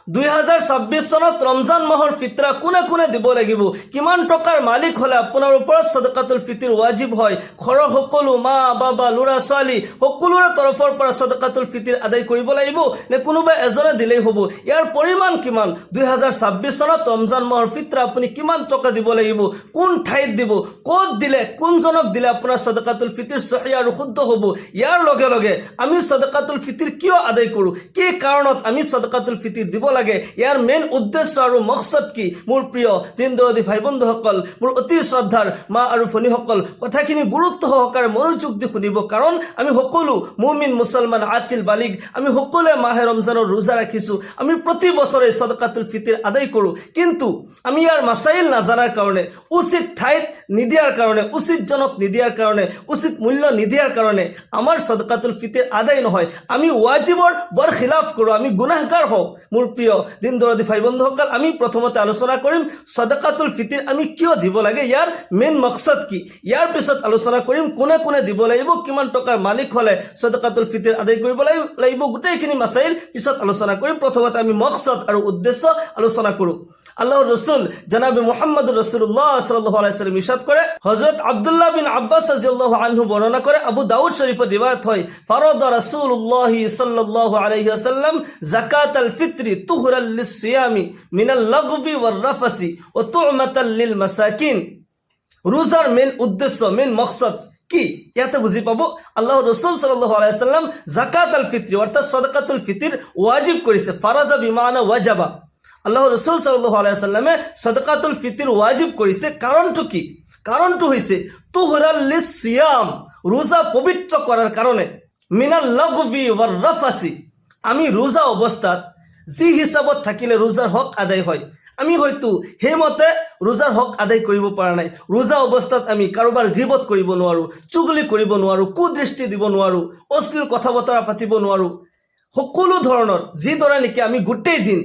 2026 চনত ৰমজান মাহৰ ফিতৰা কোনে কোনে দিব লাগিব, কিমান টকাৰ মালিক হলে আপোনাৰ ওপৰত সদকাতুল ফিতৰ ওয়াজিব হয়, ঘৰৰ সকলো মা বাবা ল'ৰা ছোৱালী সকলোৰে তৰফৰ পৰা সদকাতুল ফিতৰ আদায় কৰিব লাগিব নে কোনোবা এজনে দিলেই হ'ব? ইয়াৰ পৰিমাণ কিমান? 2026 চনত ৰমজান মাহৰ ফিতৰা আপুনি কিমান টকা দিব লাগিব, কোন ঠাইত দিব, ক'ত দিলে, কোনজনক দিলে আপোনাৰ সদকাতুল ফিতৰ সহি আৰু শুদ্ধ হ'ব? ইয়াৰ লগে লগে আমি সদকাতুল ফিতৰ কিয় আদায় কৰোঁ, কি কাৰণত আমি সদকাতুল ফিতৰ দিব লাগে, ইয়াৰ মেইন উদ্দেশ্য আৰু মকসদ কি? মোৰ প্ৰিয় দিন দৰদী ভাই বন্ধুসকল, মোৰ অতি শ্ৰদ্ধাৰ মা আৰু ভনীসকল, কথাখিনি গুৰুত্ব সহকাৰে মনোযোগ দি শুনিব, কাৰণ আমি সকলো মুমিন মুছলমান আকিল বালিগ আমি সকলোৱে মাহে ৰমজানৰ ৰোজা ৰাখিছোঁ, আমি প্ৰতি বছৰে সদকাতুল ফিতৰ আদায় কৰোঁ, কিন্তু আমি ইয়াৰ মাসাইল নাজানাৰ কাৰণে, উচিত ঠাইত নিদিয়াৰ কাৰণে, উচিত জনক নিদিয়াৰ কাৰণে, উচিত মূল্য নিদিয়াৰ কাৰণে আমাৰ সদকাতুল ফিতৰ আদায় নহয়, আমি ওয়াজিবৰ বৰ খিলাফ কৰোঁ, আমি গুনাহগাৰ হওঁ। মোৰ প্ৰিয় দিন দৰদী ভাই বন্ধুসকল, আমি প্ৰথমতে আলোচনা কৰিম সদকাতুল ফিতৰ আমি কিয় দিব লাগে, ইয়াৰ মেইন মকসদ কি, ইয়াৰ পিছত আলোচনা কৰিম কোনে কোনে দিব লাগিব, কিমান টকাৰ মালিক হলে সদকাতুল ফিতৰ আদায় কৰিব লাগিব, গোটেইখিনি মাসাইল পিছত আলোচনা কৰিম। প্ৰথমতে আমি মকসদ আৰু উদ্দেশ্য আলোচনা কৰোঁ। আল্লাহর রসুল জনাবে মুহাম্মদ রাসূলুল্লাহ সাল্লাল্লাহু আলাইহি ওয়াসাল্লাম ইরশাদ করে, হযরত আব্দুল্লাহ বিন আব্বাস রাদিয়াল্লাহু আনহু বর্ণনা করে, আবু দাউদ শরীফের রিওয়ায়াত হয়, ফারাদা রাসূলুল্লাহ সাল্লাল্লাহু আলাইহি ওয়াসাল্লাম যাকাতাল ফিতরি তুহরাল লিসসিয়ামি মিনাল লাগবি ওয়ার রাফাসি ওয়া তু'মাতাল লিল মাসাকিন। রোজার মেইন উদ্দেশ্য, মেইন মকসদ কি ইয়াতে বুঝি পাবো। আল্লাহ রসুল সাল্লাল্লাহু আলাইহি ওয়াসাল্লাম যাকাত আল ফিতরি অর্থাৎ সদকাতুল ফিতর ওয়াজিব করেছে, ফারাজা বিমানা ওয়াজাবা। আল্লাহ রসুল সাল্লাল্লাহু আলাইহি ওয়াসাল্লামে সদকাতুল ফিতর ওয়াজিব করেছে, কারণটো কি? কারণটো হইছে তুহরাল লিসসিয়াম, রোজা পবিত্র করার কারণে, মিনাল লাগবি ওয়ার রাফাসি, আমি রোজা অবস্থাত যি হিসাবত থাকিলে রোজার হক আদায় হয়, আমি হয়তো সেইমতে ৰোজাৰ হক আদায় কৰিব পৰা নাই, ৰোজা অৱস্থাত আমি কাৰোবাৰ গিবত কৰিব নোৱাৰোঁ, চুগলি কৰিব নোৱাৰোঁ, কুদৃষ্টি দিব নোৱাৰোঁ, অশ্লীল কথা বতৰা পাতিব নোৱাৰোঁ, সকলো ধৰণৰ যিদৰে নেকি আমি গোটেই দিন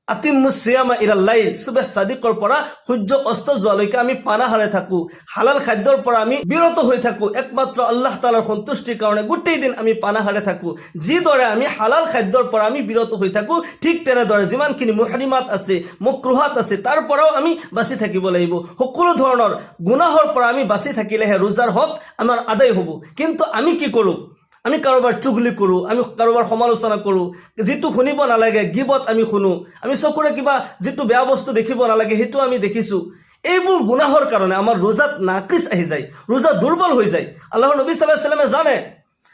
আতিমুছ সিয়ামা ইলাল লাইল, সুবহ সাদিকৰ পৰা সূৰ্য অস্ত যোৱালৈকে আমি পানাহাৰে থাকোঁ, হালাল খাদ্যৰ পৰা আমি বিৰত হৈ থাকোঁ, একমাত্ৰ আল্লাহ তাআলাৰ সন্তুষ্টিৰ কাৰণে গোটেই দিন আমি পানাহাৰে থাকোঁ, যিদৰে আমি হালাল খাদ্যৰ পৰা আমি বিৰত হৈ থাকোঁ, ঠিক তেনেদৰে যিমানখিনি মুহৰিমাত আছে, মকৰুহাত আছে, তাৰ পৰাও আমি বাচি থাকিব লাগিব। সকলো ধৰণৰ গুনাহৰ পৰা আমি বাচি থাকিলেহে ৰোজাৰ হক আমাৰ আদায় হ'ব। কিন্তু আমি কি কৰোঁ? আমি কাৰোবাৰ চুগলি কৰোঁ, আমি কাৰোবাৰ সমালোচনা কৰোঁ, যিটো শুনিব নালাগে গিবত আমি শুনো, আমি চকুৰে কিবা যিটো বেয়া বস্তু দেখিব নালাগে সেইটো আমি দেখিছোঁ। এইবোৰ গুনাহৰ কাৰণে আমাৰ ৰোজাত নাকিছ আহি যায়, ৰোজা দুৰ্বল হৈ যায়। আল্লাহৰ নবী সাল্লাল্লাহু আলাইহি ওয়াসাল্লামে জানে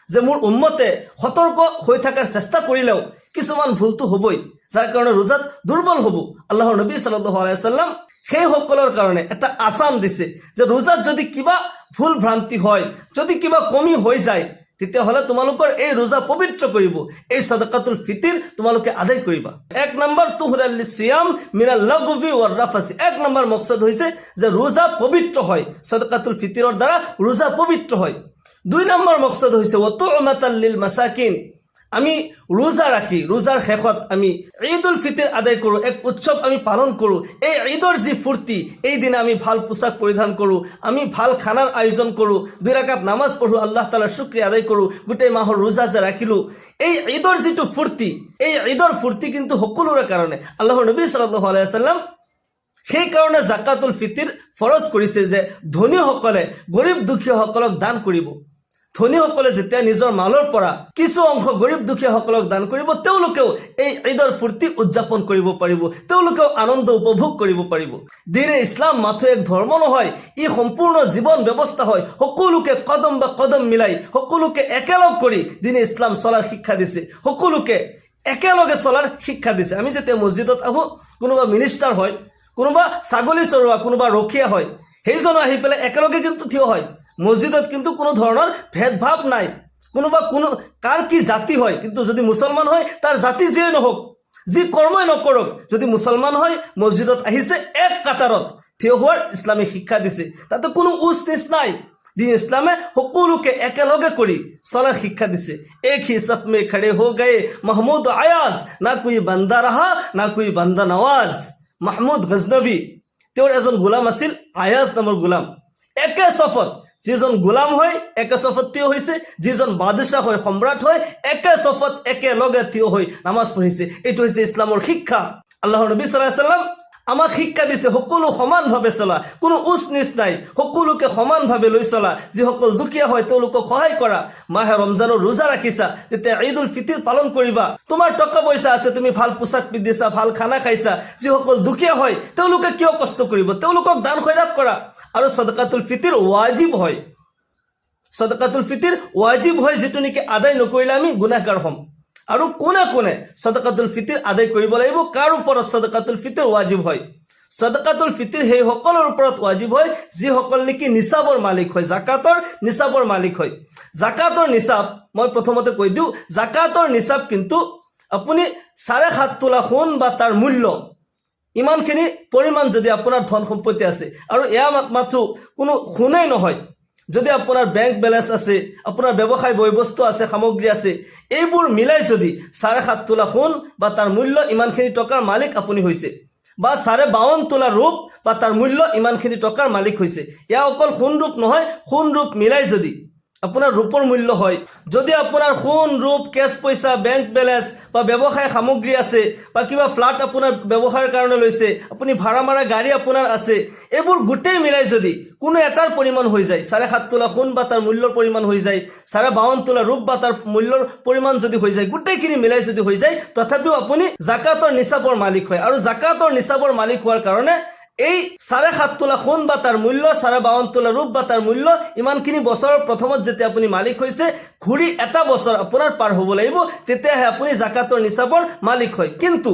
যে মোৰ উম্মতে সতৰ্ক হৈ থকাৰ চেষ্টা কৰিলেও কিছুমান ভুলটো হ'বই, যাৰ কাৰণে ৰোজাত দুৰ্বল হ'ব। আল্লাহৰ নবী সাল্লাল্লাহু আলাইহি ওয়াসাল্লাম সেই সকলৰ কাৰণে এটা আসান দিছে যে ৰোজাত যদি কিবা ভুল ভ্ৰান্তি হয়, যদি কিবা কমি হৈ যায়, তেতিয়াহ'লে তোমালোকৰ এই ৰোজা পবিত্ৰ কৰিব, এই সদকাতুল ফিতৰ তোমালোকে আদায় কৰিবা। 1 নম্বৰ তুহৰাল লিসিয়াম মিনাল লাগবি ওয়াৰ ৰাফাসি, 1 নম্বৰ মকসদ হৈছে যে ৰোজা পবিত্ৰ হয়, সদকাতুল ফিতৰৰ দ্বাৰা ৰোজা পবিত্ৰ হয়। 2 নম্বৰ মকসদ হৈছে ওয়া তু'মাতাল লিল মাসাকিন, আমি ৰোজা ৰাখি ৰোজাৰ শেষত আমি ঈদুল ফিতৰ আদায় কৰোঁ, এক উৎসৱ আমি পালন কৰোঁ। এই ঈদৰ যি ফূৰ্তি, এই দিনা আমি ভাল পোছাক পৰিধান কৰোঁ, আমি ভাল খানাৰ আয়োজন কৰোঁ, 2 ৰাকাত নামাজ পঢ়োঁ, আল্লাহ তাআলাৰ শুকৰিয়া আদায় কৰোঁ, গোটেই মাহৰ ৰোজা যে ৰাখিলোঁ। এই ঈদৰ যিটো ফূৰ্তি, এই ঈদৰ ফূৰ্তি কিন্তু সকলোৰে কাৰণে আল্লাহৰ নবী সাল্লাল্লাহু আলাইহি ওয়াসাল্লাম সেই কাৰণে যাকাতুল ফিতৰ ফৰজ কৰিছে যে ধনীসকলে গৰীব দুখীয়াসকলক দান কৰিব। ধনীসকলে যেতিয়া নিজৰ মালৰ পৰা কিছু অংশ গৰীব দুখীয়াসকলক দান কৰিব, তেওঁলোকেও এই ঈদৰ ফূৰ্তি উদযাপন কৰিব পাৰিব, তেওঁলোকেও আনন্দ উপভোগ কৰিব পাৰিব। দিনে ইছলাম মাথো এক ধৰ্ম নহয়, ই সম্পূৰ্ণ জীৱন ব্যৱস্থা হয়। সকলোকে কদম বা কদম মিলাই, সকলোকে একেলগ কৰি দিনে ইছলাম চলাৰ শিক্ষা দিছে, সকলোকে একেলগে চলাৰ শিক্ষা দিছে। আমি যেতিয়া মছজিদত আহোঁ, কোনোবা মিনিষ্টাৰ হয়, কোনোবা ছাগলী চৰোৱা, কোনোবা ৰখীয়া হয়, সেইজনো আহি পেলাই একেলগে কিন্তু থিয় হয়। মছজিদত কিন্তু কোনো ধৰণৰ ভেদভাৱ নাই, কোনোবা কোনো কাৰ কি জাতি হয়, কিন্তু যদি মুছলমান হয় তাৰ জাতি যিয়ে নহওক, যি কৰ্মই নকৰক, যদি মুছলমান হয় মছজিদত আহিছে, এক কাটাৰত থিয় হোৱাৰ ইছলামে শিক্ষা দিছে, তাতে কোনো উচ নিচ নাই। দিন ইছলামে সকলোকে একেলগে কৰি চলাৰ শিক্ষা দিছে। এক হি সফ মে খড়ে হো গয়ে মাহমুদ আয়াজ, না কোই বান্দা ৰাহা না কোই বান্দা নৱাজ। মাহমুদ গজনবী, তেওঁৰ এজন গোলাম আছিল, আয়াজ নামৰ গোলাম। একে চফত যিজন গোলাম হয় একে চফত থিয় হৈছে, যিজন বাদশাহ হয় সম্ৰাট হয় একে চফত একেলগে থিয় হৈ নামাজ পঢ়িছে। এইটো হৈছে ইছলামৰ শিক্ষা। আল্লাহৰ নবী সাল্লাল্লাহু আলাইহি ওয়াসাল্লাম আমাক শিক্ষা দিছে সকলো সমানভাৱে চলা, কোনো উচ নিচ নাই, সকলোকে সমানভাৱে লৈ চলা, যিসকল দুখীয়া হয় তেওঁলোকক সহায় কৰা। মাহে ৰমজানৰ ৰোজা ৰাখিছা, যেতিয়া ঈদ উল ফিতিৰ পালন কৰিবা, তোমাৰ টকা পইচা আছে, তুমি ভাল পোছাক পিন্ধিছা, ভাল খানা খাইছা, যিসকল দুখীয়া হয় তেওঁলোকে কিয় কষ্ট কৰিব, তেওঁলোকক দান খয়ৰাত কৰা। আৰু সদকাতুল ফিতিৰ ৱাজিব হয়, সদকাতুল ফিতিৰ ৱাজিব হয়, যিটো নেকি আদায় নকৰিলে আমি গুনাহগাৰ হ'ম। আৰু কোনে কোনে সদকাতুল ফিতিৰ আদায় কৰিব লাগিব, কাৰ ওপৰত সদকাতুল ফিতিৰ ৱাজিব হয়? সদকাতুল ফিতিৰ সেই সকলৰ ওপৰত ৱাজিব হয় যিসকল নেকি নিচাবৰ মালিক হয়, জাকাতৰ নিচাবৰ মালিক হয়। জাকাতৰ নিচাব মই প্ৰথমতে কৈ দিওঁ, জাকাতৰ নিচাব কিন্তু আপুনি 7.5 তোলা সোণ বা তাৰ মূল্য, ইমানখিনি পৰিমাণ যদি আপোনাৰ ধন সম্পত্তি আছে, আৰু এয়া মাত্ৰ কোনো সোণেই নহয়, যদি আপোনাৰ বেংক বেলেঞ্চ আছে, আপোনাৰ ব্যৱসায় বয়বস্তু আছে, সামগ্ৰী আছে, এইবোৰ মিলাই যদি 7.5 তোলা সোণ বা তাৰ মূল্য ইমানখিনি টকাৰ মালিক আপুনি হৈছে, বা 52.5 তোলা ৰূপ বা তাৰ মূল্য ইমানখিনি টকাৰ মালিক হৈছে। এয়া অকল সোণ ৰূপ নহয়, সোণ ৰূপ মিলাই যদি আপোনাৰ ৰূপৰ মূল্য হয়, যদি আপোনাৰ সোণ ৰূপ কেছ পইচা বেংক বেলেঞ্চ বা ব্যৱসায় সামগ্ৰী আছে, বা কিবা ফ্লাট আপোনাৰ ব্যৱসায়ৰ কাৰণে লৈছে, আপুনি ভাড়া মাৰা গাড়ী আপোনাৰ আছে, এইবোৰ গোটেই মিলাই যদি কোনো এটাৰ পৰিমাণ হৈ যায়, 7.5 তোলা সোণ বা তাৰ মূল্যৰ পৰিমাণ হৈ যায়, 52.5 তোলা ৰূপ বা তাৰ মূল্যৰ পৰিমাণ যদি হৈ যায়, গোটেইখিনি মিলাই যদি হৈ যায়, তথাপিও আপুনি জাকাতৰ নিচাবৰ মালিক হয়। আৰু জাকাতৰ নিচাবৰ মালিক হোৱাৰ কাৰণে এই 7.5 তোলা সোণ বা তাৰ মূল্য, 52.5 তোলা ৰূপ বা তাৰ মূল্য, ইমানখিনি বছৰৰ প্ৰথমত যেতিয়া আপুনি মালিক হৈছে, ঘূৰি এটা বছৰ আপোনাৰ পাৰ হ'ব লাগিব, তেতিয়াহে আপুনি জাকাতৰ নিচাবৰ মালিক হয়। কিন্তু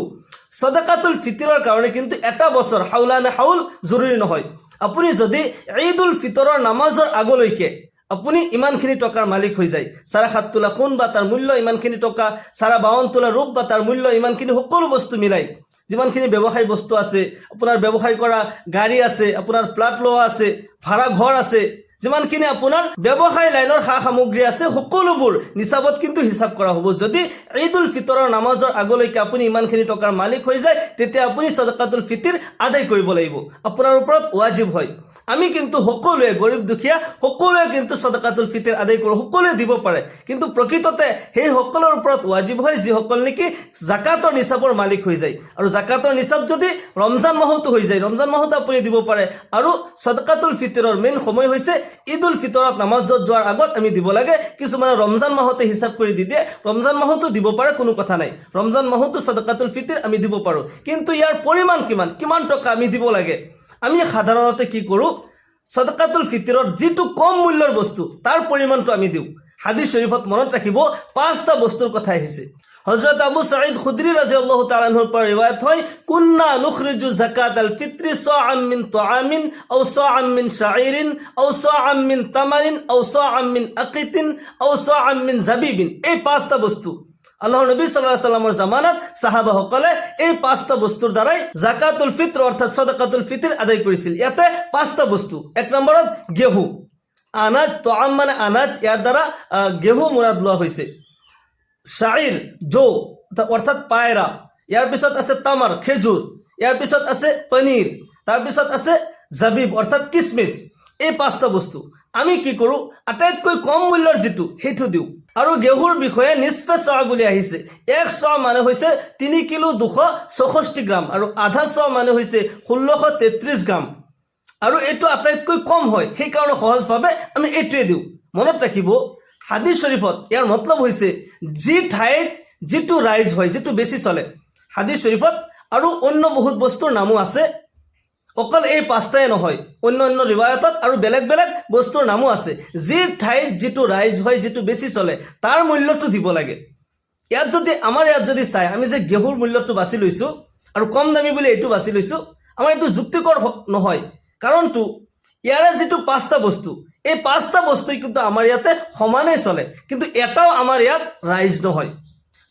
সদকাতুল ফিতৰৰ কাৰণে কিন্তু এটা বছৰ হাউলানে হাউল জৰুৰী নহয়। আপুনি যদি ঈদ উল ফিতৰৰ নামাজৰ আগলৈকে আপুনি ইমানখিনি টকাৰ মালিক হৈ যায়, 7.5 তোলা সোণ বা তাৰ মূল্য ইমানখিনি টকা, 52 তোলা ৰূপ বা তাৰ মূল্য ইমানখিনি, সকলো বস্তু মিলাই যিমানখিনি ব্যৱসায় বস্তু আছে, আপোনাৰ ব্যৱসায় কৰা গাড়ী আছে, আপোনাৰ ফ্লাট লোৱা আছে, ভাড়া ঘৰ আছে, যিমানখিনি আপোনাৰ ব্যৱসায় লাইনৰ সা সামগ্ৰী আছে, সকলোবোৰ নিচাবত কিন্তু হিচাপ কৰা হ'ব। যদি ঈদ উল ফিতৰৰ নামাজৰ আগলৈকে আপুনি ইমানখিনি টকাৰ মালিক হৈ যায়, তেতিয়া আপুনি সদকাতুল ফিতিৰ আদায় কৰিব লাগিব, আপোনাৰ ওপৰত ৱাজিব হয়। আমি কিন্তু সকলোৱে গৰীব দুখীয়া সকলোৱে কিন্তু সদকাতুল ফিতিৰ আদায় কৰোঁ, সকলোৱে দিব পাৰে, কিন্তু প্ৰকৃততে সেই সকলৰ ওপৰত ৱাজিব হয় যিসকল নেকি জাকাতৰ নিচাবৰ মালিক হৈ যায়। আৰু জাকাতৰ নিচাব যদি ৰমজান মাহতো হৈ যায়, ৰমজান মাহতো আপুনি দিব পাৰে। আৰু সদকাতুল ফিতৰৰ মেইন সময় হৈছে ঈদ উল ফিতৰত নামাজত যোৱাৰ আগত আমি দিব লাগে। কিছুমানে ৰমজান মাহতে হিচাপ কৰি দি দিয়ে, ৰমজান মাহতো দিব পাৰে, কোনো কথা নাই, ৰমজান মাহতো সদকাতুল ফিতিৰ আমি দিব পাৰোঁ। কিন্তু ইয়াৰ পৰিমাণ কিমান টকা আমি দিব লাগে? আমি সাধাৰণতে কি কৰোঁ, সদকাতুল ফিতৰৰ যিটো কম মূল্যৰ বস্তু তাৰ পৰিমাণটো আমি দিওঁ। হাদিস শৰীফত মনত ৰাখিব 5টা বস্তুৰ কথা আহিছে। হযরত আবু সাঈদ খুদরি রাদিয়াল্লাহু তাআলা আনহুর পর রিওয়ায়াত হয়, কুন্না নুখরিজু যাকাতাল ফিত্রি সাআম মিন তুআমিন আও সাআম মিন শাঈরিন আও সাআম মিন তামারিন আও সাআম মিন আকিতিন আও সাআম মিন জাবিবিন। এই 5টা বস্তু আল্লাহর নবী সাল্লাল্লাহু আলাইহি ওয়াসাল্লামের জামানাত সাহাবাসকলে এই 5টা বস্তুৰ দ্বাৰাই যাকাতুল ফিত্ৰ অৰ্থাৎ সদকাতুল ফিতিৰ আদায় কৰিছিল। ইয়াতে 5টা বস্তু। 1 নম্বৰত গেহু, আনাজ, তুআম মানে আনাজ, ইয়াৰ দ্বাৰা গেহু মুৰাদ লোৱা হৈছে। শাইৰ জো অৰ্থাৎ পায়ৰা, ইয়াৰ পিছত আছে তামাৰ খেজুৰ, ইয়াৰ পিছত আছে পনীৰ, তাৰ পিছত আছে জাবিব অৰ্থাৎ কিচমিচ। এই 5টা বস্তু আমি কি কৰোঁ, আটাইতকৈ কম মূল্যৰ যিটো সেইটো দিওঁ। আৰু গেহুৰ বিষয়ে নিস্ফে চ বুলি আহিছে। 1 চ মানে হৈছে 3 কিলো 264 গ্ৰাম, আৰু আধা চ মানে হৈছে 1633 গ্ৰাম। আৰু এইটো আটাইতকৈ কম হয়, সেইকাৰণে সহজভাৱে আমি এইটোৱে দিওঁ। মনত ৰাখিব, হাদিস শৰীফত ইয়াৰ মতলব হৈছে যি ঠাইত যিটো ৰাইজ হয়, যিটো বেছি চলে। হাদিস শৰীফত আৰু অন্য বহুত বস্তুৰ নামো আছে, অকল এই 5টাই নহয়, অন্য ৰিৱায়াতত আৰু বেলেগ বেলেগ বস্তুৰ নামো আছে। যি ঠাইত যিটো ৰাইজ হয়, যিটো বেছি চলে, তাৰ মূল্যটো দিব লাগে। ইয়াত যদি আমাৰ ইয়াত যদি চাই, আমি যে গেহুৰ মূল্যটো বাছি লৈছোঁ আৰু কম দামী বুলি এইটো বাছি লৈছোঁ, আমাৰ এইটো যুক্তিকৰ নহয়। কাৰণটো ইয়াৰে যিটো 5টা বস্তু, এই 5টা বস্তুই কিন্তু আমাৰ ইয়াতে সমানেই চলে, কিন্তু এটাও আমাৰ ইয়াত ৰাইজ নহয়।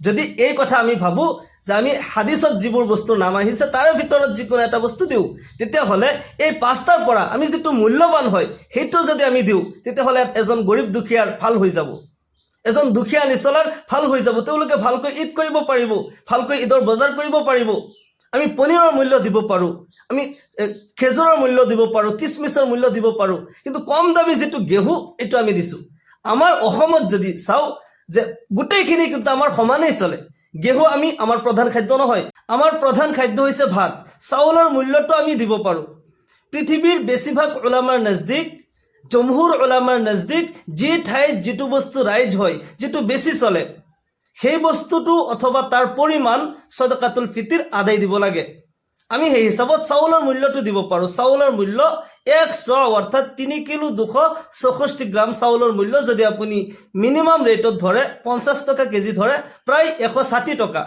যদি এই কথা আমি ভাবোঁ যে আমি হাদিছত যিবোৰ বস্তুৰ নাম আহিছে তাৰে ভিতৰত যিকোনো এটা বস্তু দিওঁ, তেতিয়াহ'লে এই 5টাৰ পৰা আমি যিটো মূল্যৱান হয় সেইটো যদি আমি দিওঁ, তেতিয়াহ'লে এজন গৰীব দুখীয়াৰ ভাল হৈ যাব, এজন দুখীয়া নিচলাৰ ভাল হৈ যাব। তেওঁলোকে ভালকৈ ঈদ কৰিব পাৰিব, ভালকৈ ঈদৰ বজাৰ কৰিব পাৰিব। আমি পনীৰৰ মূল্য দিব পাৰোঁ, আমি খেজুৰৰ মূল্য দিব পাৰোঁ, কিচমিচৰ মূল্য দিব পাৰোঁ, কিন্তু কম দামী যিটো ঘেঁহু এইটো আমি দিছোঁ। আমাৰ অসমত যদি চাওঁ যে গোটেইখিনি কিন্তু আমাৰ সমানেই চলে। ঘেঁহু আমাৰ প্ৰধান খাদ্য নহয়, আমাৰ প্ৰধান খাদ্য হৈছে ভাত। চাউলৰ মূল্যটো আমি দিব পাৰোঁ। পৃথিৱীৰ বেছিভাগ ওলামাৰ নজদিক, জমহুৰ ওলামাৰ নজদিক যি ঠাইত যিটো বস্তু ৰাইজ হয়, যিটো বেছি চলে, সেই বস্তুটো অথবা তাৰ পৰিমাণ সদকাতুল ফিতিৰ আদায় দিব লাগে। আমি সেই হিচাপত চাউলৰ মূল্যটো দিব পাৰোঁ। চাউলৰ মূল্য 100 অৰ্থাৎ 3 কিলো 264 গ্ৰাম চাউলৰ মূল্য যদি আপুনি মিনিমাম ৰেটত ধৰে, 50 টকা কেজি ধৰে, প্ৰায় 160 টকা।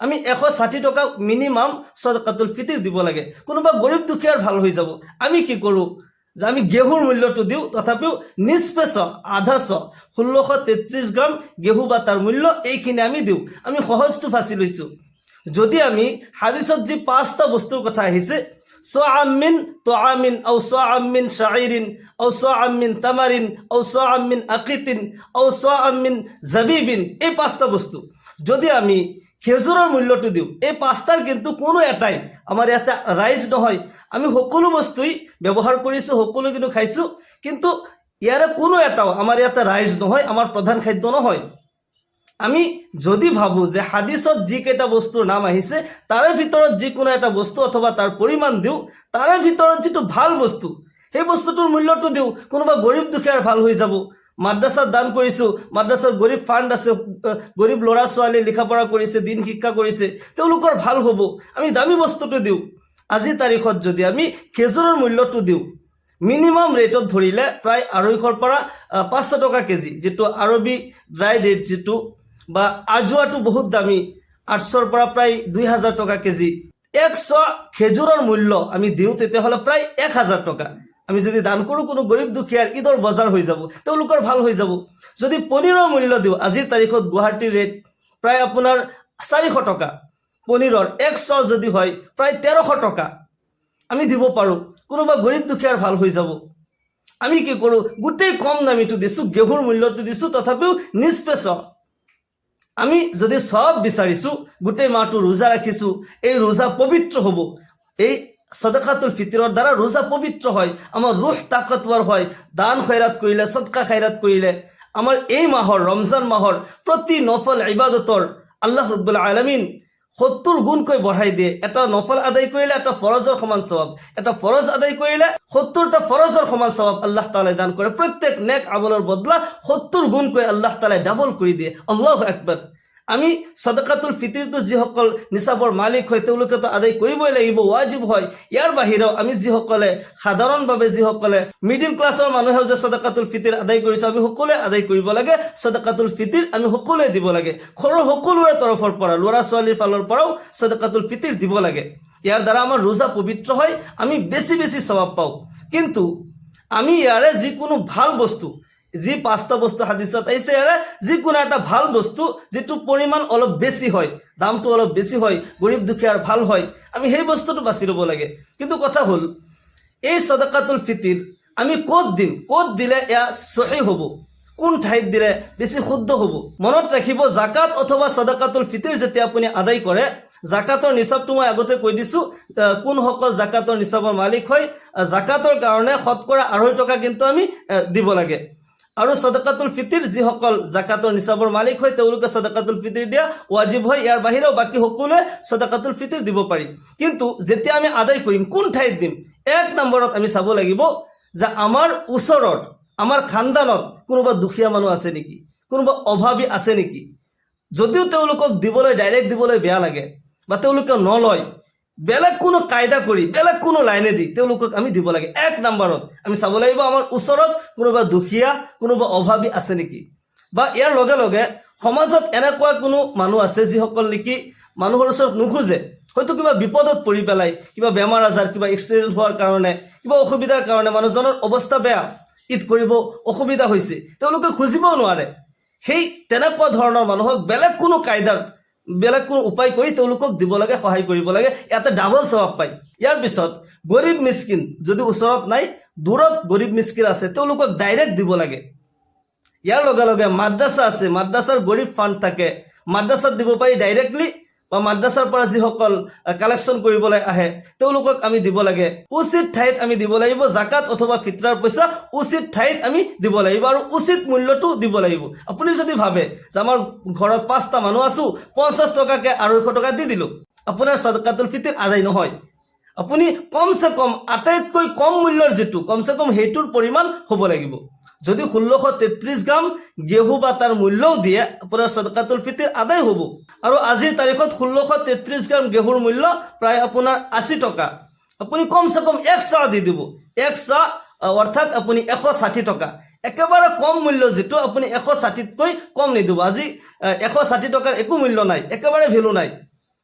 আমি 160 টকা মিনিমাম সদকাতুল ফিতিৰ দিব লাগে। কোনোবা গৰীব দুখীয়াৰ ভাল হৈ যাব। আমি কি কৰোঁ যে আমি ঘেঁহুৰ মূল্যটো দিওঁ, তথাপিও নিষ্পেচ আধা শ 1633 গ্ৰাম ঘেঁহু বা তাৰ মূল্য এইখিনি আমি দিওঁ। আমি সহজটো ফাঁচি লৈছোঁ। যদি আমি হাদিছত যি 5টা বস্তুৰ কথা আহিছে, صاع من طعام أو صاع من شعير أو صاع من تمر أو صاع من أقط أو صاع من زبيب, এই 5টা বস্তু যদি আমি খেজুৰৰ মূল্যটো দিওঁ, এই 5টাৰ কিন্তু কোনো এটাই আমাৰ ইয়াতে ৰাইজ নহয়। আমি সকলো বস্তুই ব্যৱহাৰ কৰিছোঁ, সকলো কিন্তু খাইছোঁ, কিন্তু ইয়াৰে কোনো এটাও আমাৰ ইয়াতে ৰাইজ নহয়, আমাৰ প্ৰধান খাদ্য নহয়। আমি যদি ভাবোঁ যে হাদিছত যিকেইটা বস্তুৰ নাম আহিছে তাৰে ভিতৰত যিকোনো এটা বস্তু অথবা তাৰ পৰিমাণ দিওঁ, তাৰে ভিতৰত যিটো ভাল বস্তু সেই বস্তুটোৰ মূল্যটো দিওঁ, কোনোবা গৰীব দুখীয়াৰ ভাল হৈ যাব। মাদ্ৰাছাত দান কৰিছোঁ, মাদ্ৰাছাৰ গৰীব ফাণ্ড আছে, গৰীব ল'ৰা ছোৱালী লিখা পঢ়া কৰিছে, দিন শিক্ষা কৰিছে, তেওঁলোকৰ ভাল হ'ব, আমি দামী বস্তুটো দিওঁ। আজিৰ তাৰিখত যদি আমি খেজুৰৰ মূল্যটো দিওঁ, মিনিমাম ৰেটত ধৰিলে প্ৰায় 250 পৰা 500 টকা কেজি, যিটো আৰবী ড্ৰাই ৰেট যিটো, বা আজোৱাটো বহুত দামী, 800ৰ পৰা প্ৰায় 2000 টকা কেজি। 100 খেজুৰৰ মূল্য আমি দিওঁ, তেতিয়াহ'লে প্ৰায় 1000 টকা। আমি যদি দান কৰোঁ, কোনো গৰীব দুখীয়াৰ ঈদৰ বজাৰ হৈ যাব, তেওঁলোকৰ ভাল হৈ যাব। যদি পনীৰৰ মূল্য দিওঁ, আজিৰ তাৰিখত গুৱাহাটীৰ ৰেট প্ৰায় আপোনাৰ 400 টকা, পনীৰৰ 100 যদি হয় প্ৰায় 1300 টকা আমি দিব পাৰোঁ, কোনোবা গৰীব দুখীয়াৰ ভাল হৈ যাব। আমি কি কৰোঁ, গোটেই কম দামীটো দিছোঁ, ঘেঁহুৰ মূল্যটো দিছোঁ, তথাপিও নিষ্পেচ। আমি যদি সব বিচাৰিছোঁ, গোটেই মাহটো ৰোজা ৰাখিছোঁ, এই ৰোজা পবিত্ৰ হ'ব, এই সদকাতুল ফিতৰৰ দ্বাৰা ৰোজা পবিত্ৰ হয়, আমাৰ ৰুহ তাকতৱাৰ হয়। দান খৈৰাত কৰিলে, সদকা খৈৰাত কৰিলে আমাৰ এই মাহৰ, ৰমজান মাহৰ প্ৰতি নফল ইবাদতৰ আল্লাহ ৰব্বুল আলামিন 70 গুণকৈ বঢ়াই দিয়ে। এটা নফল আদায় কৰিলে এটা ফৰজৰ সমান স্বভাৱ, এটা ফৰজ আদায় কৰিলে 70টা ফৰজৰ সমান স্বভাৱ আল্লাহ তাআলাই দান কৰে। প্ৰত্যেক নেক আমলৰ বদলা 70 গুণকৈ আল্লাহ তাআলাই ডাবল কৰি দিয়ে। আল্লাহু আকবাৰ। আমি সদকাতুল ফিতৰটো যিসকল নিচাবৰ মালিক হয় তেওঁলোকেতো আদায় কৰিবই লাগিব, ৱাজিব হয়। ইয়াৰ বাহিৰেও আমি যিসকলে সাধাৰণভাৱে, যিসকলে মিডিল ক্লাছৰ মানুহেও যে সদকাতুল ফিতৰ আদায় কৰিছোঁ, আমি সকলোৱে আদায় কৰিব লাগে। সদকাতুল ফিতৰ আমি সকলোৱে দিব লাগে। ঘৰৰ সকলোৰে তৰফৰ পৰা, ল'ৰা ছোৱালীৰ ফালৰ পৰাও সদকাতুল ফিতৰ দিব লাগে। ইয়াৰ দ্বাৰা আমাৰ ৰোজা পবিত্ৰ হয়, আমি বেছি বেছি স্বভাৱ পাওঁ। কিন্তু আমি ইয়াৰে যিকোনো ভাল বস্তু, যি 5টা বস্তু হাদিছত আহিছে, ইয়াৰে যিকোনো এটা ভাল বস্তু যিটো পৰিমাণ অলপ বেছি হয়, দামটো অলপ বেছি হয়, গৰীব দুখীয়াৰ ভাল হয়, আমি সেই বস্তুটো বাছি ল'ব লাগে। কিন্তু কথা হ'ল, এই সদকাতুল ফিতর আমি ক'ত দিম, ক'ত দিলে এয়া সহি হ'ব, কোন ঠাইত দিলে বেছি শুদ্ধ হ'ব। মনত ৰাখিব, জাকাত অথবা সদকাতুল ফিতৰ যেতিয়া আপুনি আদায় কৰে, জাকাতৰ নিচাবটো মই আগতে কৈ দিছোঁ, কোনসকল জাকাতৰ নিচাবৰ মালিক হয়, জাকাতৰ কাৰণে শতকৰা 2.5 টকা কিন্তু আমি দিব লাগে। আৰু সদকাতুল ফিতৰ যিসকল জাকাতৰ নিচাবৰ মালিক হয় তেওঁলোকে সদকাতুল ফিতৰ দিয়া ৱাজিব হয়। ইয়াৰ বাহিৰেও বাকী সকলোৱে সদকাতুল ফিতৰ দিব পাৰি। কিন্তু যেতিয়া আমি আদায় কৰিম, কোন ঠাইত দিম, 1 নম্বৰত আমি চাব লাগিব যে আমাৰ ওচৰত, আমাৰ খানদানত কোনোবা দুখীয়া মানুহ আছে নেকি, কোনোবা অভাৱী আছে নেকি। যদিও তেওঁলোকক দিবলৈ, ডাইৰেক্ট দিবলৈ বেয়া লাগে বা তেওঁলোকে নলয়, বেলেগ কোনো কায়দা কৰি, বেলেগ কোনো লাইনে দি তেওঁলোকক আমি দিব লাগে। 1 নম্বৰত আমি চাব লাগিব আমাৰ ওচৰত কোনোবা দুখীয়া, কোনোবা অভাৱী আছে নেকি। বা ইয়াৰ লগে লগে সমাজত এনেকুৱা কোনো মানুহ আছে যিসকল নেকি মানুহৰ ওচৰত নোখোজে, হয়তো কিবা বিপদত পৰি পেলাই, কিবা বেমাৰ আজাৰ, কিবা এক্সিডেণ্ট হোৱাৰ কাৰণে, কিবা অসুবিধাৰ কাৰণে মানুহজনৰ অৱস্থা বেয়া, ঈদ কৰিব অসুবিধা হৈছে, তেওঁলোকে খুজিবও নোৱাৰে। সেই তেনেকুৱা ধৰণৰ মানুহক বেলেগ কোনো কায়দাৰ, বেলেগ কোনো উপায় কৰি তেওঁলোকক দিব লাগে, সহায় কৰিব লাগে, ইয়াতে ডাবল স্বভাৱ পায়। ইয়াৰ পিছত গৰীব মিসকিন যদি ওচৰত নাই, দূৰত গৰীব মিসকিন আছে, তেওঁলোকক ডাইৰেক্ট দিব লাগে। ইয়াৰ লগে লগে মাদ্ৰাছা আছে, মাদ্ৰাছাৰ গৰীব ফাণ্ড থাকে, মাদ্ৰাছাত দিব পাৰি ডাইৰেক্টলি, বা মাদ্ৰাছাৰ পৰা যিসকল কালেকশ্যন কৰিবলৈ আহে তেওঁলোকক আমি দিব লাগে। উচিত ঠাইত আমি দিব লাগিব। জাকাত অথবা ফিতৰাৰ পইচা উচিত ঠাইত আমি দিব লাগিব আৰু উচিত মূল্যটো দিব লাগিব। আপুনি যদি ভাবে যে আমাৰ ঘৰত 5টা মানুহ আছো, 50 টকাকে 250 টকা দি দিলোঁ, আপোনাৰ সদকাতুল ফিতিৰ আদায় নহয়। আপুনি কমচে কম আটাইতকৈ কম মূল্যৰ যিটো কমচে কম সেইটোৰ পৰিমাণ হ'ব লাগিব। যদি 1633 গ্ৰাম গেহু বা তাৰ মূল্যও দিয়ে আপোনাৰ সদকাতুল ফিতিৰ আদায় হ'ব। আৰু আজিৰ তাৰিখত 1633 গ্ৰাম গেহুৰ মূল্য প্ৰায় আপোনাৰ 80 টকা। আপুনি কমচে কম 1 চাহ দি দিব। 1 চাহ অৰ্থাৎ আপুনি 160 টকা। একেবাৰে কম মূল্য যিটো আপুনি 160তকৈ কম নিদিব। আজি 160 টকাৰ একো মূল্য নাই, একেবাৰে ভেলু নাই।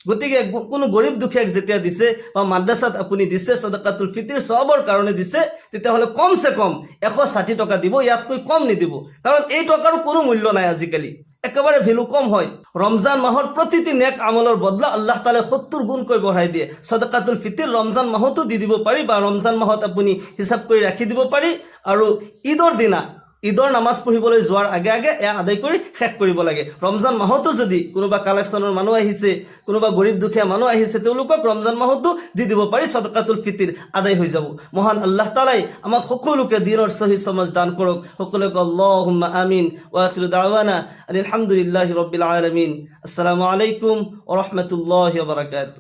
গতিকে কোনো গৰীব দুখীয়াক যেতিয়া দিছে বা মাদ্ৰাছাত আপুনি দিছে সদকাতুল ফিতিৰ সবৰ কাৰণে দিছে, তেতিয়াহ'লে কমচে কম 160 টকা দিব, ইয়াতকৈ কম নিদিব। কাৰণ এই টকাৰো কোনো মূল্য নাই আজিকালি, একেবাৰে ভেলু কম হয়। ৰমজান মাহৰ প্ৰতিটি নেক আমলৰ বদলা আল্লাহ তাআলাই 70 গুণকৈ বঢ়াই দিয়ে। সদকাতুল ফিতিৰ ৰমজান মাহতো দি দিব পাৰি বা ৰমজান মাহত আপুনি হিচাপ কৰি ৰাখি দিব পাৰি। আৰু ঈদৰ দিনা ঈদৰ নামাজ পঢ়িবলৈ যোৱাৰ আগে আগে এয়া আদায় কৰি শেষ কৰিব লাগে। ৰমজান মাহতো যদি কোনোবা কালেকশ্যনৰ মানুহ আহিছে, কোনোবা গৰীব দুখীয়া মানুহ আহিছে, তেওঁলোকক ৰমজান মাহতো দি দিব পাৰি, সদকাতুল ফিতিৰ আদায় হৈ যাব। মহান আল্লাহ তাআলাই আমাক সকলোকে দ্বীনৰ সহি সমাজ দান কৰক। সকলোকে আল্লাহুম্মা আমিন ওয়া আখিৰু দাওয়ানা আলহামদুলিল্লাহি ৰাব্বিল আলামিন। আসসালামু আলাইকুম ওয়া ৰাহমাতুল্লাহি ওয়া বাৰাকাতুহু।